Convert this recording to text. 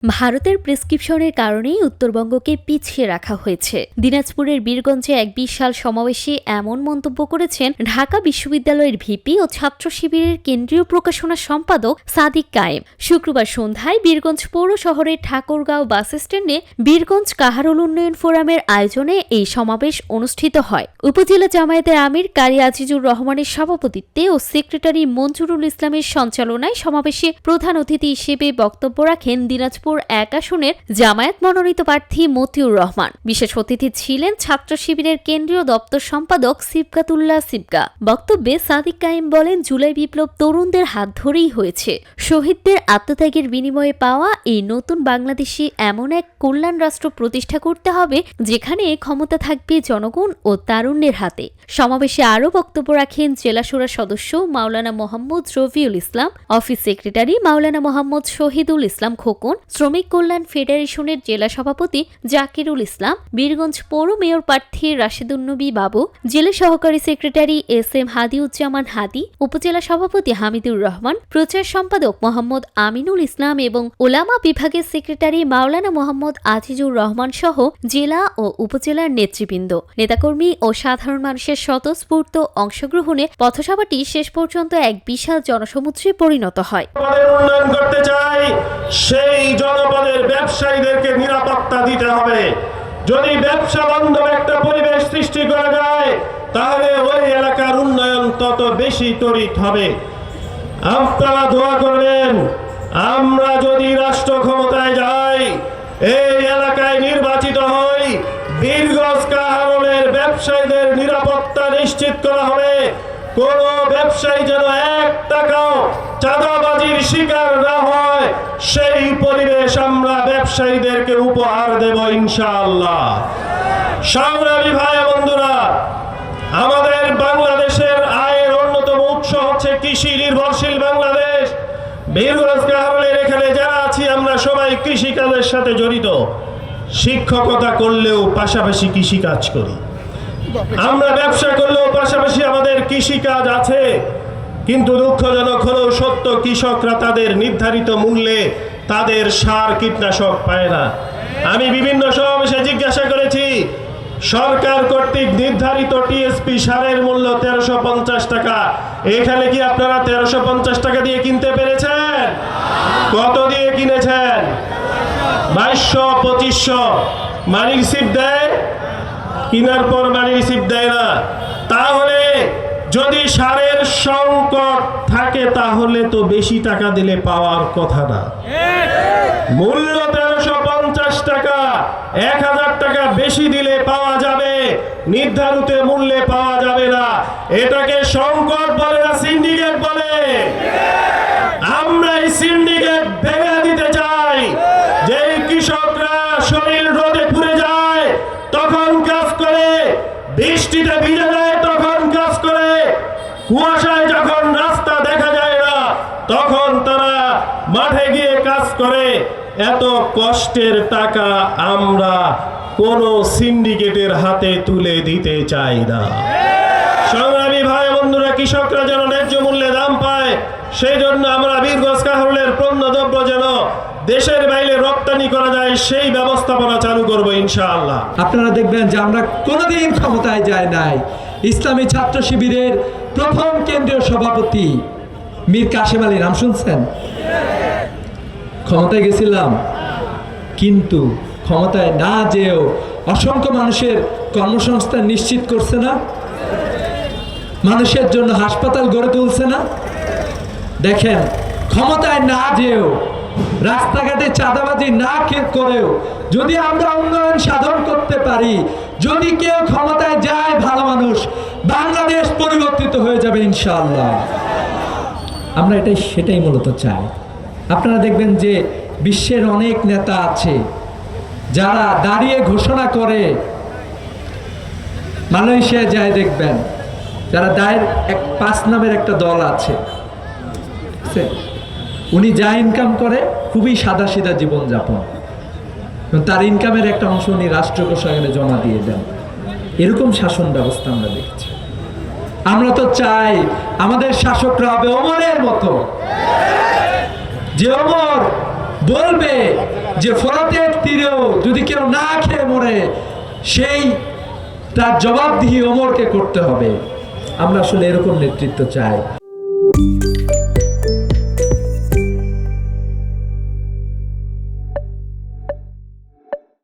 ভারতের প্রেসক্রিপশনের কারণেই উত্তরবঙ্গকে পিছিয়ে রাখা হয়েছে। দিনাজপুরের বীরগঞ্জে এক বিশাল সমাবেশে এমন মন্তব্য করেছেন ঢাকা বিশ্ববিদ্যালয়ের ভিপি ও ছাত্র শিবিরের কেন্দ্রীয় প্রকাশনা সম্পাদক সাদিক কায়েম। শুক্রবার সন্ধ্যায় বীরগঞ্জ পৌর শহরের ঠাকুরগাঁও বাস স্ট্যান্ডে বীরগঞ্জ কাহারোল উন্নয়ন ফোরামের আয়োজনে এই সমাবেশ অনুষ্ঠিত হয়। উপজেলা জামায়াতের আমির কারি আজিজুর রহমানের সভাপতিত্বে ও সেক্রেটারি মঞ্জুরুল ইসলামের সঞ্চালনায় সমাবেশে প্রধান অতিথি হিসেবে বক্তব্য রাখেন দিনাজপুর এক আসনের জামায়াত মনোনীত প্রার্থী মতিউর রহমান। বিশেষ অতিথি ছিলেন ছাত্র শিবিরের কেন্দ্রীয় দপ্তর সম্পাদক সিবগাতুল্লাহ সিবগা। বক্তব্যে সাদিক কায়েম বলেন, জুলাই বিপ্লব তরুণদের হাত ধরেই হয়েছে। শহীদদের আত্মত্যাগের বিনিময়ে পাওয়া এই নতুন বাংলাদেশে এমন এক কল্যাণ রাষ্ট্র প্রতিষ্ঠা করতে হবে যেখানে ক্ষমতা থাকবে জনগণ ও তারুণ্যের হাতে। সমাবেশে আরও বক্তব্য রাখেন জেলা সুরা সদস্য মাওলানা মোহাম্মদ রফিউল ইসলাম, অফিস সেক্রেটারি মাওলানা মোহাম্মদ শহীদুল ইসলাম খোকন, শ্রমিক কল্যাণ ফেডারেশনের জেলা সভাপতি জাকিরুল ইসলাম, বীরগঞ্জ পৌর মেয়র প্রার্থী রাশেদুন্নবী বাবু, জেলা সহকারী সেক্রেটারি এস.এম. হাদিউজ্জামান হাদি, উপজেলা সভাপতি হামিদুর রহমান, প্রচার সম্পাদক মোহাম্মদ আমিনুল ইসলাম এবং ওলামা বিভাগের সেক্রেটারি মাওলানা মোহাম্মদ আজিজুর রহমান সহ জেলা ও উপজেলার নেতৃবৃন্দ, নেতাকর্মী ও সাধারণ মানুষের স্বতঃস্ফূর্ত অংশগ্রহণে পথসভাটি শেষ পর্যন্ত এক বিশাল জনসমুদ্রে পরিণত হয়। উন্নয়ন করতে চাই, সেই জনপদের ব্যবসায়ীদেরকে নিরাপত্তা দিতে হবে। যদি ব্যবসা বান্ধব একটা পরিবেশ সৃষ্টি করা যায়, তাহলে ওই এলাকার উন্নয়ন তত বেশি ত্বরিত হবে। আপনারা দোয়া করবেন, আমরা যদি রাষ্ট্র ক্ষমতায় যাই, এই এলাকায় নির্বাচিত হই, বীরগঞ্জ কাহারোলের ব্যবসায়ীদের নিরাপত্তা নিশ্চিত করা হবে। কোন ব্যবসায়ী যেন এক টাকাও চাঁদাবাজির শিকার না হয়, সেই পরিবেশ আমরা ব্যবসায়ীদেরকে উপহার দেব ইনশাআল্লাহ। সংগ্রামী ভাই বন্ধুরা, আমাদের বাংলাদেশের আয়ের অন্যতম উৎস হচ্ছে কৃষি নির্ভরশীল বাংলাদেশ। বীরগঞ্জ কাহারোলের এখানে যারা আছি আমরা সবাই কৃষিকাজের সাথে জড়িত। শিক্ষকতা করলেও পাশাপাশি কৃষিকাজ করি, আমরা ব্যবসা করলেও পাশাপাশি আমাদের কৃষিকাজ আছে। কিন্তু দুঃখজনক হলেও সত্য, কৃষকরা তাদের নির্ধারিত মূল্যে তাদের সার কীটনাশক পায় না। আমি বিভিন্ন সমাবেশে জিজ্ঞাসা করেছি, সরকার কর্তৃক নির্ধারিত টিএসপি সারের মূল্য 1350 টাকা, এখানে কি আপনারা 1350 টাকা দিয়ে কিনতে পেরেছেন? কত দিয়ে কিনেছেন? 2200-2500। মানি রিসিভ দেয়? কিনার পর মানি রিসিভ দেয় না। তাহলে যদি সারের সংকট থাকে তাহলে তো বেশি টাকা দিলে পাওয়ার কথা না। মূল্য 1350 টাকা, 1000 টাকা বেশি দিলে পাওয়া যাবে, নির্ধারিত মূল্যে পাওয়া যাবে না। এটাকে সংকট বলে না সিন্ডিকেট বলে? আমরা এই সিন্ডিকেট ভেঙে দিতে চাই। যে কৃষকরা শরীর রোদে পুড়ে যায় তখন কাজ করে, বৃষ্টিতে ভিজে যায় তখন কাজ করে, কুয়াশায় যখন রাস্তা দেখা যায় না তখন তারা মাঠে গিয়ে কাজ করে। এত কষ্টের টাকা আমরা কোন সিন্ডিকেটের হাতে তুলে দিতে চাই না। সংগ্রামী ভাই বন্ধুরা, কৃষকরা যেন ন্যায্য মূল্যে দাম পায়, সেই জন্য আমরা বীরগঞ্জ কাহারোলের পণ্যদ্রব্য যেন দেশের বাইরে রপ্তানি করা যায় সেই ব্যবস্থাপনা চালু করব ইনশাআল্লাহ। আপনারা দেখবেন যে আমরা কোনোদিন ক্ষমতায় যাই নাই। ইসলামী ছাত্র শিবিরের প্রথম কেন্দ্রীয় সভাপতি মীর কাশেম আলী, নাম শুনছেন? ক্ষমতায় গেছিলাম, কিন্তু ক্ষমতায় না যেও অসংখ্য মানুষের কর্মসংস্থান নিশ্চিত করছে না, মানুষের জন্য হাসপাতাল গড়ে তুলছে না। দেখেন, ক্ষমতায় না যেও, রাস্তাঘাটে চাঁদাবাজি না করেও যদি আমরা উন্নয়ন সাধন করতে পারি, যদি কেউ ক্ষমতায় যায় ভালো মানুষ, বাংলাদেশ পরিবর্তিত হয়ে যাবে ইনশাআল্লাহ। আমরা সেটাই মূলত চাই। আপনারা দেখবেন যে বিশ্বের অনেক নেতা আছে যারা দাঁড়িয়ে ঘোষণা করে, মালয়েশিয়া যায় দেখবেন যারা দায়ের 5 নামের একটা দল আছে, উনি যা ইনকাম করে খুবই সাদাসিধা জীবনযাপন, তার ইনকামের একটা অংশ উনি রাষ্ট্র কোষাগারে জমা দিয়ে দেন। এরকম শাসন ব্যবস্থা আমরা দেখছি। আমরা তো চাই আমাদের শাসকরা হবে ওমরের মতো, যে ওমর বলবে যে ফোরাতের তীরেও যদি কেউ না খেয়ে মরে, সেই তার জবাবদিহি ওমরকে করতে হবে। আমরা আসলে এরকম নেতৃত্ব চাই।